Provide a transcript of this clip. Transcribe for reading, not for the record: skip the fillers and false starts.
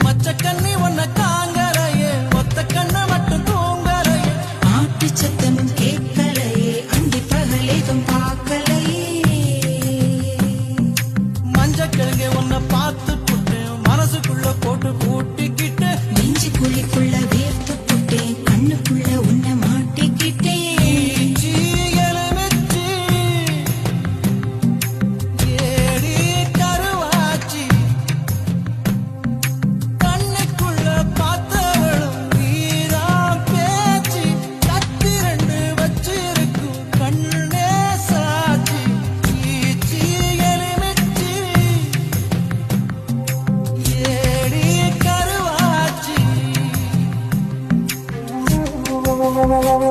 மச்ச கண்ணி ஒன்ன காங்கலையே ஒத்த கண்ண மட்டும் தூங்கலையே ஆட்டு சத்தமும் கேட்கலையே அந்தி பகலேதும் பார்க்கலையே மஞ்ச கிழங்கே ஒன்ன பார்த்து புட்டு மனசுக்குள்ள போட்டு கூட்டிக்கிட்டு நெஞ்சு குழிக்குள்ள வேர்த்து புட்டேன் கண்ணுக்குள்ள உன்னை மாட்டிக்கிட்டேன் Oh